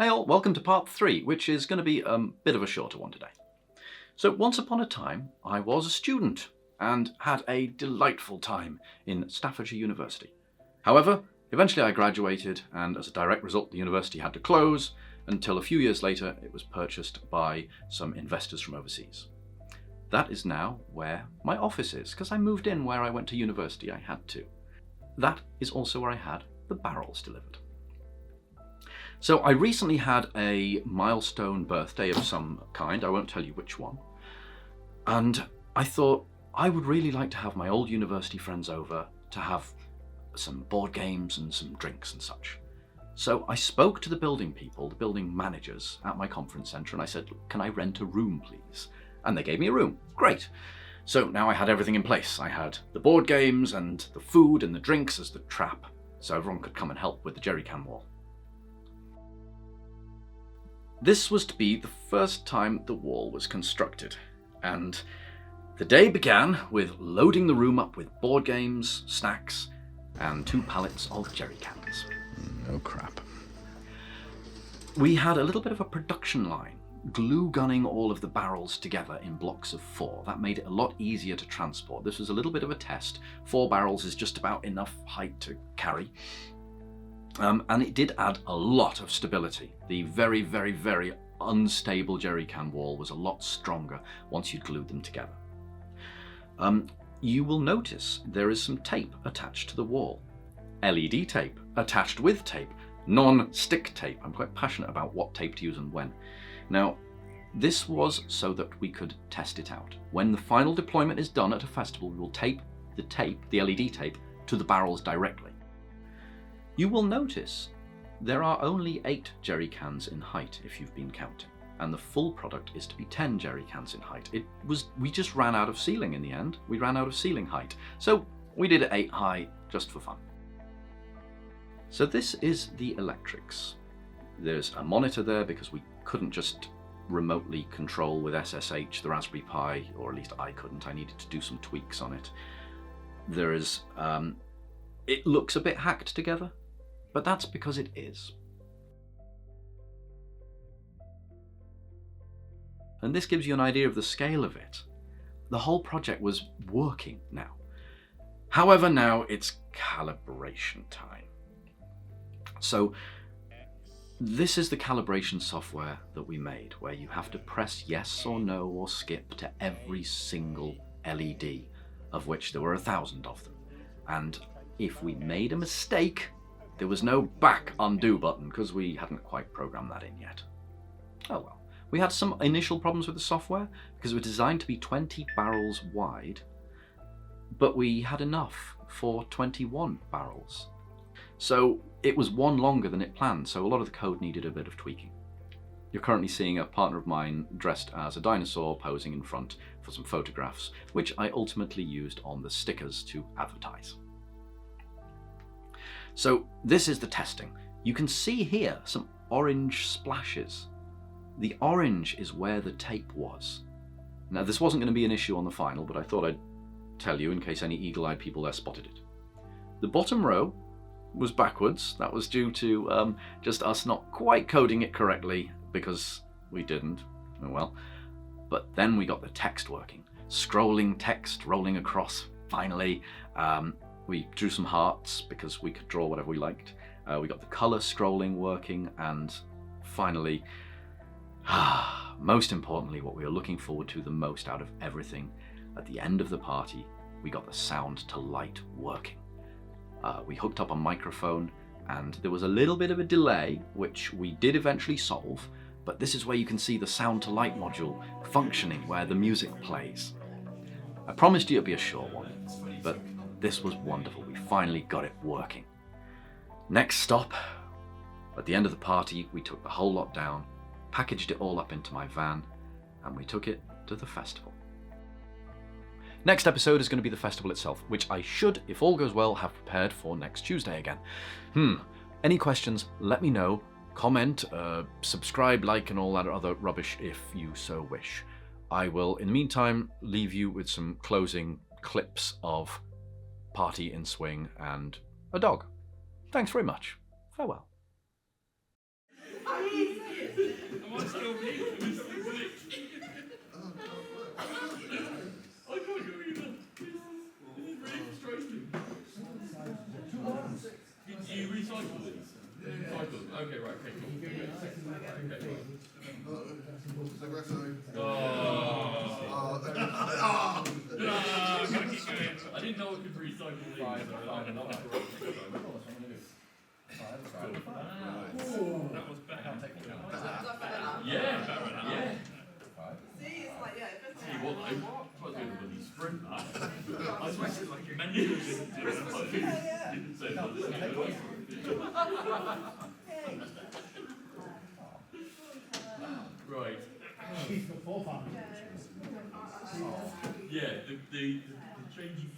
Hey all, welcome to part 3, which is going to be a bit of a shorter one today. So once upon a time, I was a student and had a delightful time in Staffordshire University. However, eventually I graduated, and as a direct result, the university had to close until a few years later it was purchased by some investors from overseas. That is now where my office is, because I moved in where I went to university. I had to. That is also where I had the barrels delivered. So I recently had a milestone birthday of some kind, I won't tell you which one, and I thought I would really like to have my old university friends over to have some board games and some drinks and such. So I spoke to the building people, the building managers at my conference centre, and I said, can I rent a room please? And they gave me a room. Great. So now I had everything in place. I had the board games and the food and the drinks as the trap, so everyone could come and help with the jerrycan wall. This was to be the first time the wall was constructed, and the day began with loading the room up with board games, snacks, and 2 pallets of jerrycans. No crap. We had a little bit of a production line, glue gunning all of the barrels together in blocks of 4. That made it a lot easier to transport. This was a little bit of a test. 4 barrels is just about enough height to carry. And it did add a lot of stability. The very, very, very unstable jerrycan wall was a lot stronger once you'd glued them together. You will notice there is some tape attached to the wall. LED tape attached with tape, non-stick tape. I'm quite passionate about what tape to use and when. Now, this was so that we could test it out. When the final deployment is done at a festival, we will tape, the LED tape, to the barrels directly. You will notice there are only 8 jerrycans in height if you've been counting, and the full product is to be 10 jerrycans in height. We just ran out of ceiling in the end. We ran out of ceiling height. So we did it 8 high just for fun. So this is the electrics. There's a monitor there because we couldn't just remotely control with SSH the Raspberry Pi, or at least I couldn't. I needed to do some tweaks on it. There is, it looks a bit hacked together, but that's because it is. And this gives you an idea of the scale of it. The whole project was working now. However, now it's calibration time. So this is the calibration software that we made, where you have to press yes or no or skip to every single LED, of which there were 1,000 of them. And if we made a mistake, there was no back undo button because we hadn't quite programmed that in yet. Oh well. We had some initial problems with the software because it was designed to be 20 barrels wide, but we had enough for 21 barrels. So it was one longer than it planned, so a lot of the code needed a bit of tweaking. You're currently seeing a partner of mine dressed as a dinosaur posing in front for some photographs, which I ultimately used on the stickers to advertise. So this is the testing. You can see here some orange splashes. The orange is where the tape was. Now this wasn't going to be an issue on the final, but I thought I'd tell you in case any eagle-eyed people there spotted it. The bottom row was backwards. That was due to just us not quite coding it correctly, because we didn't. Oh well. But then we got the text working. Scrolling text rolling across, finally. We drew some hearts because we could draw whatever we liked. We got the color scrolling working, and finally, most importantly, what we were looking forward to the most out of everything, at the end of the party, we got the sound to light working. We hooked up a microphone, and there was a little bit of a delay, which we did eventually solve, but this is where you can see the sound to light module functioning where the music plays. I promised you it'd be a short one, but this was wonderful. We finally got it working. Next stop, at the end of the party, we took the whole lot down, packaged it all up into my van, and we took it to the festival. Next episode is going to be the festival itself, which I should, if all goes well, have prepared for next Tuesday again. Any questions, let me know. Comment, subscribe, like, and all that other rubbish if you so wish. I will, in the meantime, leave you with some closing clips of Party in Swing and a dog. Thanks very much. Farewell. still me. It was still me. I can't go either. This is really frustrating. You recycle these? Recycle them. Okay, right, okay, cool. Okay, right. I didn't know it could recycle these. That was better. Yeah. See, it's like, yeah, it doesn't. See what I was when you sprint that. I sweated like a man. Didn't say that. Right. Yeah, the changing